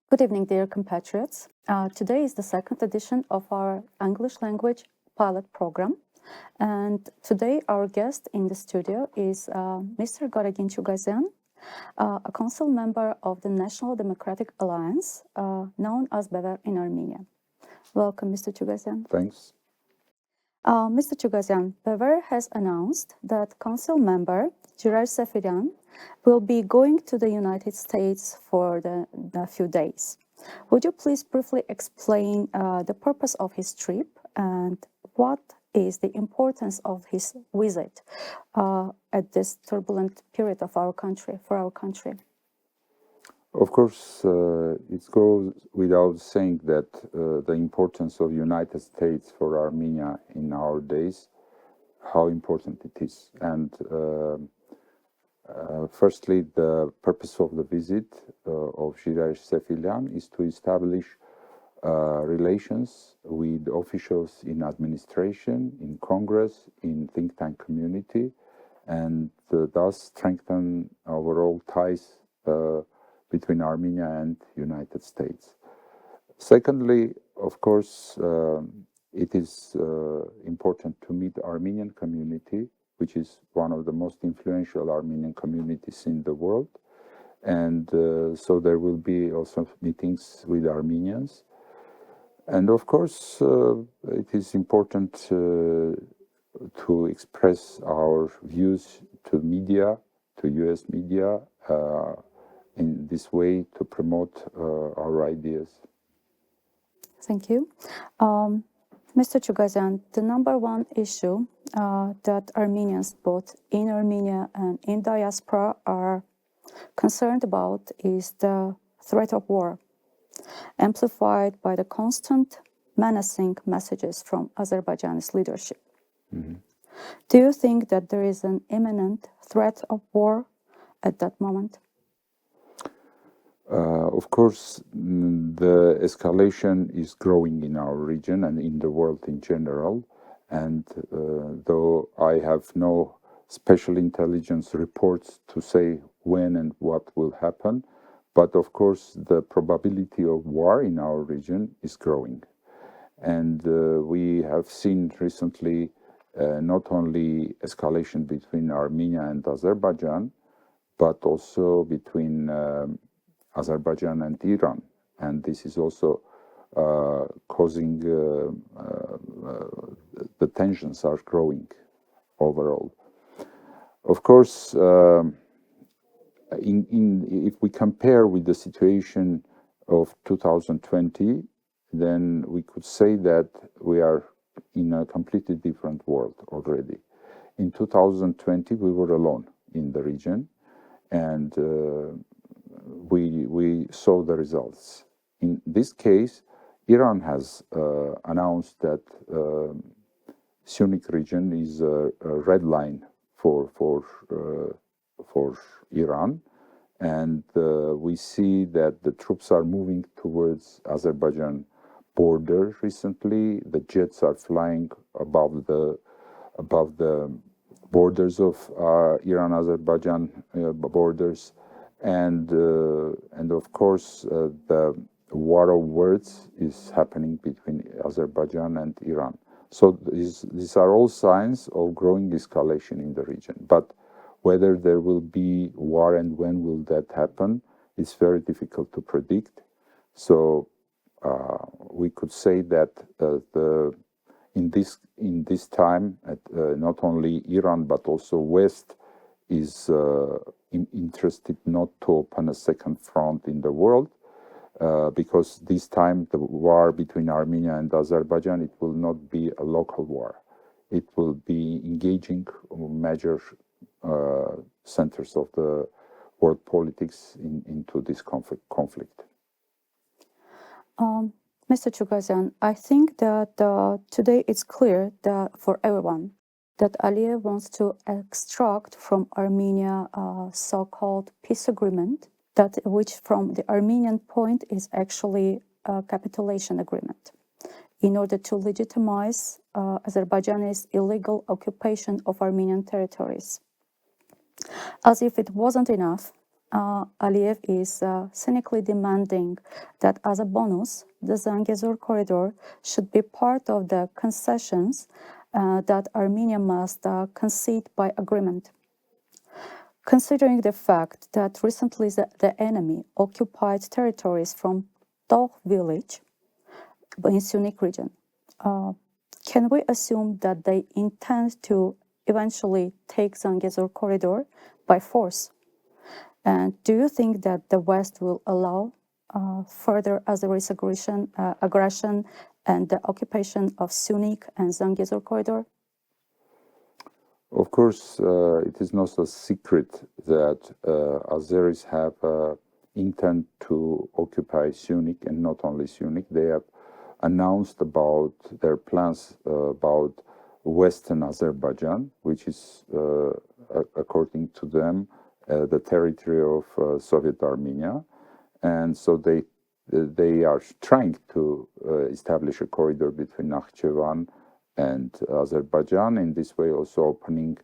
Good evening, dear compatriots. Today is the second edition of our English language pilot program. And today our guest in the studio is Mr. Garagin Chugazyan, a council member of the National Democratic Alliance, known as BEVER in Armenia. Welcome, Mr. Chugazyan. Thanks. Mr. Chugazyan, BEVER has announced that council member Czirer Seferian will be going to the United States for a few days. Would you please briefly explain the purpose of his trip and what is the importance of his visit at this turbulent period of our country, for our country? Of course, it goes without saying that the importance of United States for Armenia in our days, how important it is. And firstly, the purpose of the visit of Czirer Seferian is to establish relations with officials in administration, in Congress, in think tank community, and thus strengthen overall ties between Armenia and United States. Secondly, of course, it is important to meet Armenian community, which is one of the most influential Armenian communities in the world. And so there will be also meetings with Armenians. And of course, it is important to express our views to media, to US media, in this way to promote our ideas. Thank you. Mr. Chugazyan, the number one issue that Armenians, both in Armenia and in diaspora, are concerned about is the threat of war, amplified by the constant menacing messages from Azerbaijan's leadership. Mm-hmm. Do you think that there is an imminent threat of war at that moment? Of course, the escalation is growing in our region and in the world in general. And though I have no special intelligence reports to say when and what will happen, but of course, the probability of war in our region is growing. And we have seen recently not only escalation between Armenia and Azerbaijan, but also between Azerbaijan and Iran, and this is also causing the tensions are growing overall. Of course, if we compare with the situation of 2020, then we could say that we are in a completely different world already. In 2020, we were alone in the region, and we saw the results. In this case, Iran has announced that Sunni region is a red line for Iran, and we see that the troops are moving towards Azerbaijan border recently. The jets are flying above the borders of Iran-Azerbaijan borders. And of course, the war of words is happening between Azerbaijan and Iran. So these are all signs of growing escalation in the region. But whether there will be war and when will that happen, it's very difficult to predict. So we could say that in this time, not only Iran but also West is interested not to open a second front in the world, because this time the war between Armenia and Azerbaijan, it will not be a local war. It will be engaging major centers of the world politics into this conflict. Mr. Chugazyan, I think that today it's clear that for everyone that Aliyev wants to extract from Armenia a so-called peace agreement, which from the Armenian point is actually a capitulation agreement, in order to legitimize Azerbaijan's illegal occupation of Armenian territories. As if it wasn't enough, Aliyev is cynically demanding that as a bonus, the Zangezur corridor should be part of the concessions that Armenia must concede by agreement. Considering the fact that recently the enemy occupied territories from Togh village in Syunik region, can we assume that they intend to eventually take Zangezur corridor by force? And do you think that the West will allow further Azeri aggression and the occupation of Syunik and Zangezur corridor? Of course, it is not a secret that Azeris have intent to occupy Syunik, and not only Syunik. They have announced about their plans about Western Azerbaijan, which is, according to them, the territory of Soviet Armenia, and so they are trying to establish a corridor between Nakhchivan and Azerbaijan, in this way also opening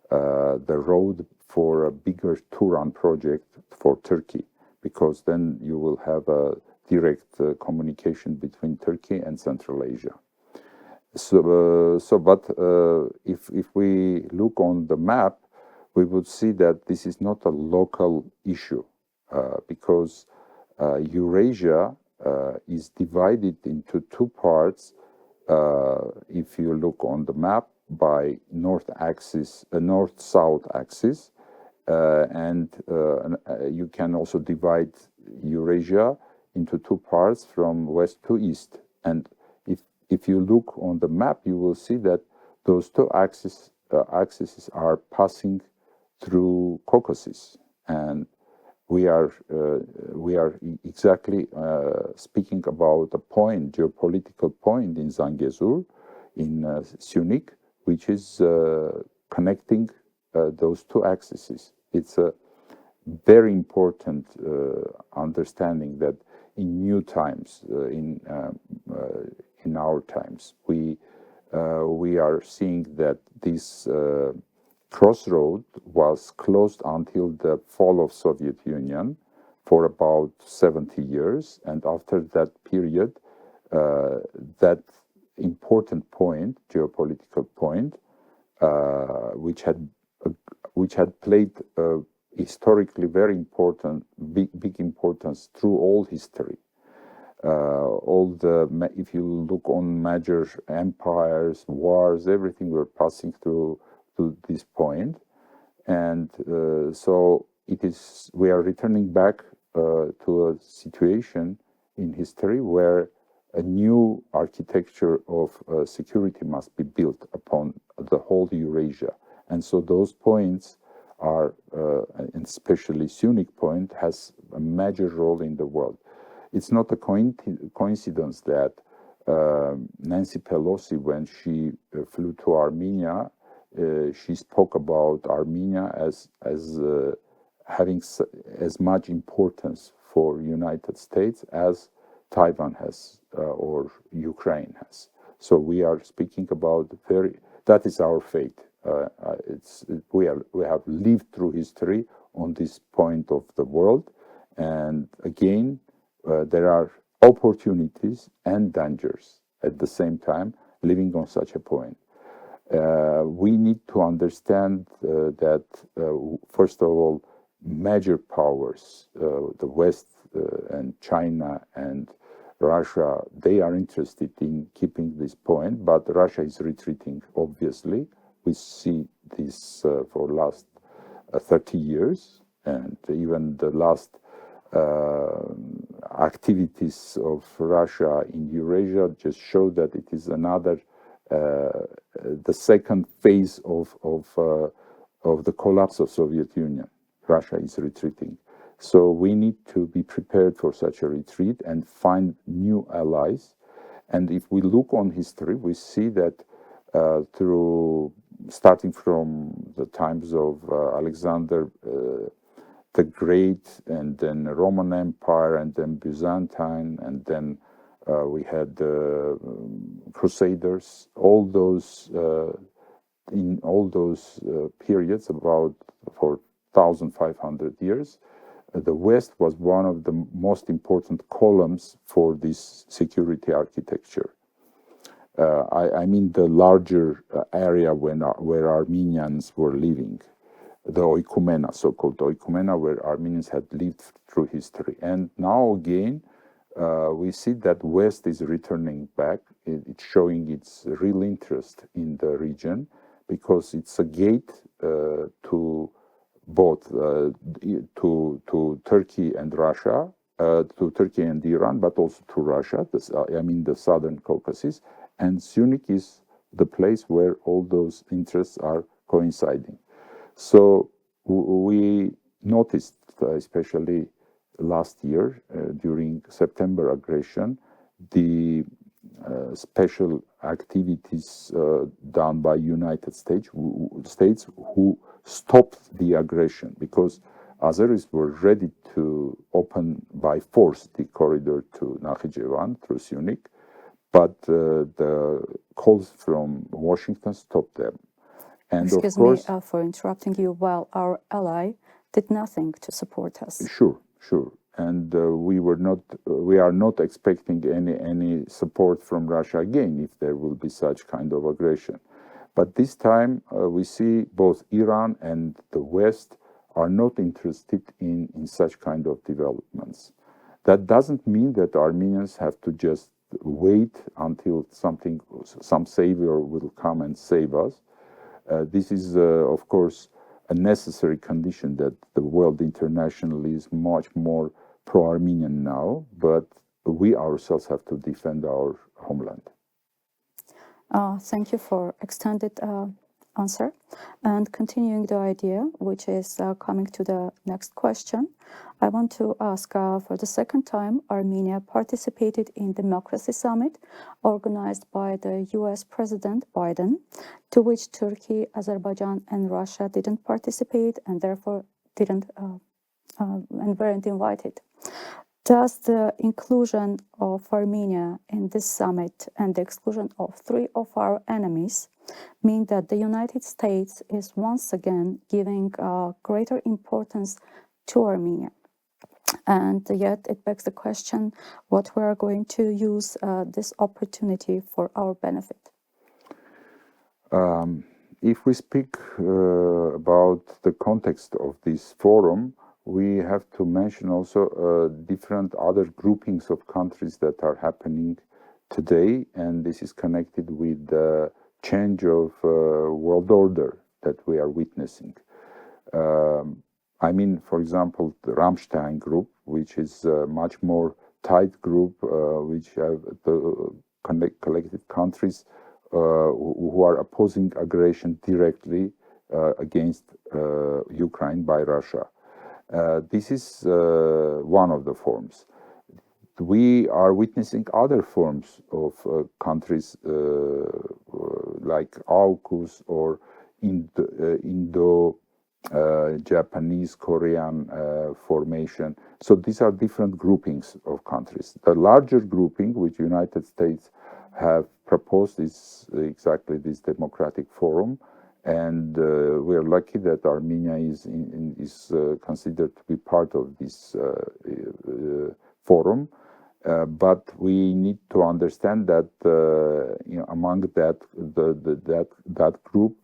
the road for a bigger Turan project for Turkey, because then you will have a direct communication between Turkey and Central Asia. But if we look on the map, we would see that this is not a local issue, because Eurasia is divided into two parts. If you look on the map, by north-south axis, and you can also divide Eurasia into two parts from west to east. And if you look on the map, you will see that those two axes are passing through Caucasus, and we are exactly speaking about a point, geopolitical point in Zangezur, in Syunik, which is connecting those two axes. It's a very important understanding that in new times, in our times, we are seeing that this crossroad was closed until the fall of Soviet Union for about 70 years, and after that period, that important point, geopolitical point, which had played historically very important, big importance through all history. If you look on major empires, wars, everything were passing through to this point, and so it is. We are returning back to a situation in history where a new architecture of security must be built upon the whole Eurasia, and so those points are, and especially Syunik point, has a major role in the world. It's not a coincidence that Nancy Pelosi, when she flew to Armenia, she spoke about Armenia as having as much importance for United States as Taiwan has or Ukraine has. So we are speaking about that is our fate. We have lived through history on this point of the world, and again, there are opportunities and dangers at the same time living on such a point. We need to understand that, first of all, major powers, the West and China and Russia, they are interested in keeping this point, but Russia is retreating, obviously. We see this for the last 30 years, and even the last activities of Russia in Eurasia just show that it is another, the second phase of the collapse of Soviet Union. Russia is retreating. So we need to be prepared for such a retreat and find new allies. And if we look on history, we see that starting from the times of Alexander the Great, and then Roman Empire, and then Byzantine, and then we had the Crusaders. All those in all those periods, about for 1,500 years, the West was one of the most important columns for this security architecture. I mean the larger area where Armenians were living, the oikumena, so-called oikumena, where Armenians had lived through history. And now again, we see that West is returning back. It's showing its real interest in the region because it's a gate to both to Turkey and Russia, to Turkey and Iran, but also to Russia. I mean the Southern Caucasus. And Syunik is the place where all those interests are coinciding. So we noticed, especially last year during September aggression, the special activities done by United States who stopped the aggression because Azeris were ready to open by force the corridor to Nakhichevan through Syunik, but the calls from Washington stopped them. And Excuse of course, me for interrupting you. While our ally did nothing to support us. Sure. And we are not expecting any support from Russia again if there will be such kind of aggression. But this time we see both Iran and the West are not interested in such kind of developments. That doesn't mean that Armenians have to just wait until some savior will come and save us. This is, of course, a necessary condition that the world internationally is much more pro-Armenian now, but we ourselves have to defend our homeland. Thank you for extended answer. And continuing the idea, which is coming to the next question, I want to ask for the second time, Armenia participated in Democracy Summit organized by the US President Biden, to which Turkey, Azerbaijan, and Russia didn't participate and therefore and weren't invited. Does the inclusion of Armenia in this summit and the exclusion of 3 of our enemies mean that the United States is once again giving greater importance to Armenia? And yet it begs the question what we are going to use this opportunity for our benefit. If we speak about the context of this forum, we have to mention also different other groupings of countries that are happening today, and this is connected with the change of world order that we are witnessing. I mean, for example, the Rammstein group, which is a much more tight group, which have the collected countries who are opposing aggression directly against Ukraine by Russia. This is one of the forms. We are witnessing other forms of countries like AUKUS or Indo-Japanese Korean formation. So these are different groupings of countries. The larger grouping, which United States have proposed, is exactly this democratic forum. And we are lucky that Armenia is considered to be part of this forum. But we need to understand that among that group,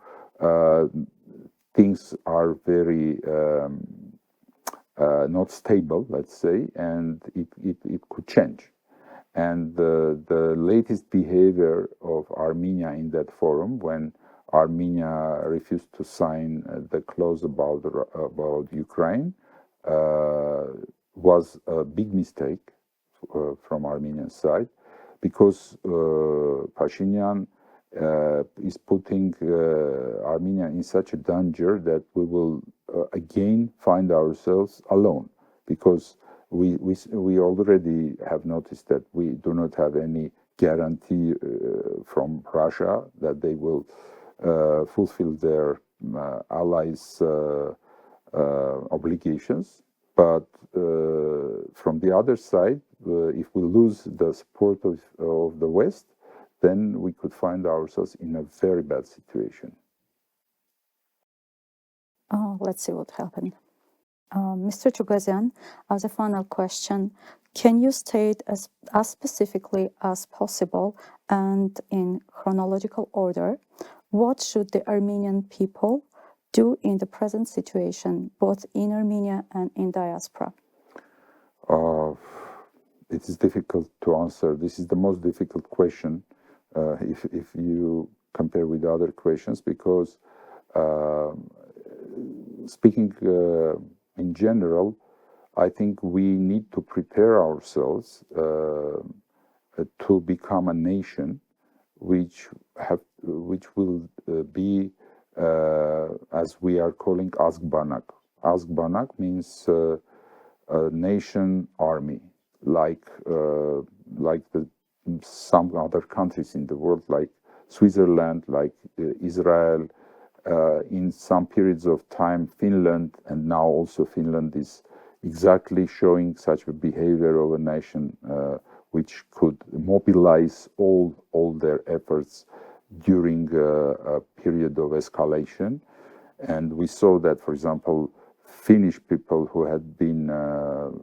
things are very not stable, let's say, and it could change. And the latest behavior of Armenia in that forum, when Armenia refused to sign the clause about Ukraine, was a big mistake from Armenian side, because Pashinyan is putting Armenia in such a danger that we will again find ourselves alone, because we already have noticed that we do not have any guarantee from Russia that they will fulfill their allies' obligations. But from the other side, if we lose the support of the West, then we could find ourselves in a very bad situation. Let's see what happened. Mr. Chugazian, as a final question, can you state as specifically as possible and in chronological order what should the Armenian people do in the present situation, both in Armenia and in diaspora? It is difficult to answer. This is the most difficult question if you compare with other questions, because speaking in general, I think we need to prepare ourselves to become a nation which will be as we are calling Azgbanak. Azgbanak means a nation army, like some other countries in the world, like Switzerland, like Israel. In some periods of time, Finland, and now also Finland is exactly showing such a behavior of a nation which could mobilize all their efforts during a period of escalation. And we saw that, for example, Finnish people who had been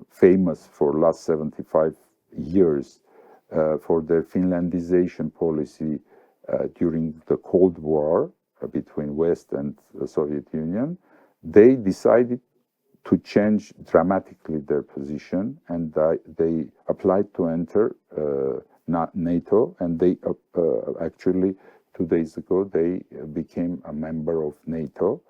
famous for last 75 years for their Finlandization policy during the Cold War between West and the Soviet Union, they decided to change dramatically their position, and they applied to enter NATO, and they actually 2 days ago they became a member of NATO,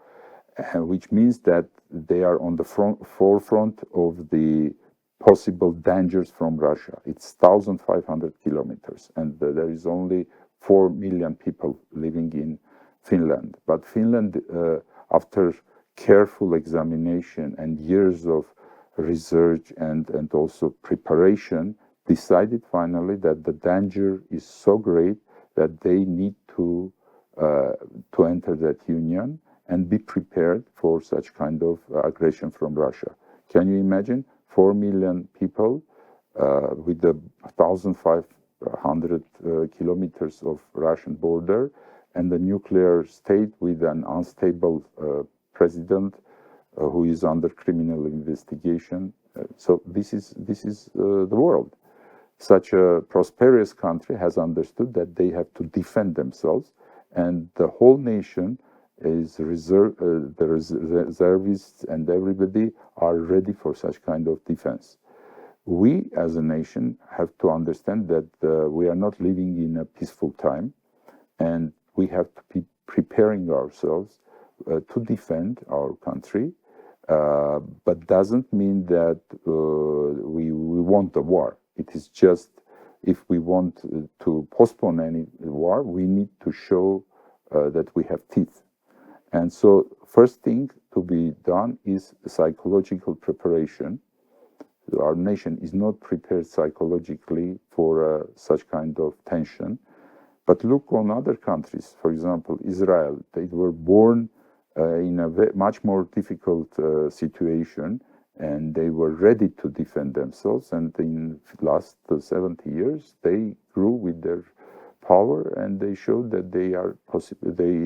which means that they are on the forefront of the possible dangers from Russia. It's 1,500 kilometers, and there is only 4 million people living in Finland. But Finland, after careful examination and years of research and also preparation, decided finally that the danger is so great that they need to enter that union and be prepared for such kind of aggression from Russia. Can you imagine 4 million people with the 1,500 kilometers of Russian border, and the nuclear state with an unstable president who is under criminal investigation? So this is the world. Such a prosperous country has understood that they have to defend themselves, and the whole nation is the reservists and everybody are ready for such kind of defense. We as a nation have to understand that we are not living in a peaceful time, and we have to be preparing ourselves to defend our country, but doesn't mean that we want a war. It is just, if we want to postpone any war, we need to show that we have teeth. And so first thing to be done is psychological preparation. Our nation is not prepared psychologically for such kind of tension. But look on other countries, for example, Israel. They were born in a much more difficult situation, and they were ready to defend themselves. And in the last 70 years, they grew with their power, and they showed that they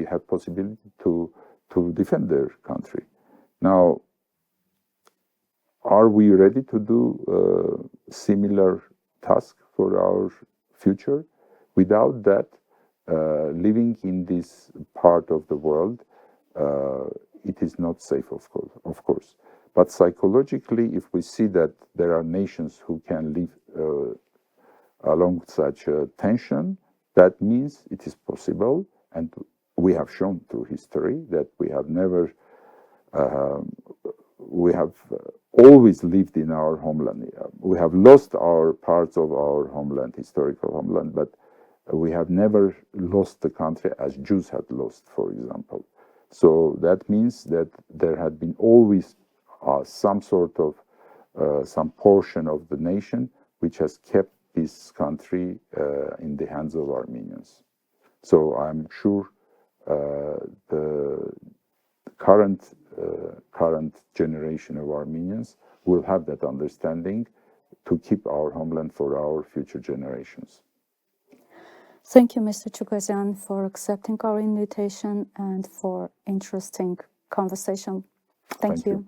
have possibility to defend their country. Now, are we ready to do similar task for our future? Without that, living in this part of the world, it is not safe, of course. But psychologically, if we see that there are nations who can live along such a tension, that means it is possible, and we have shown through history that we have always lived in our homeland. We have lost our parts of our homeland, historical homeland, but we have never lost the country as Jews had lost, for example. So that means that there had been always some sort of, some portion of the nation which has kept this country in the hands of Armenians. So I'm sure the current generation of Armenians will have that understanding to keep our homeland for our future generations. Thank you, Mr. Chugazian, for accepting our invitation and for interesting conversation. Thank you.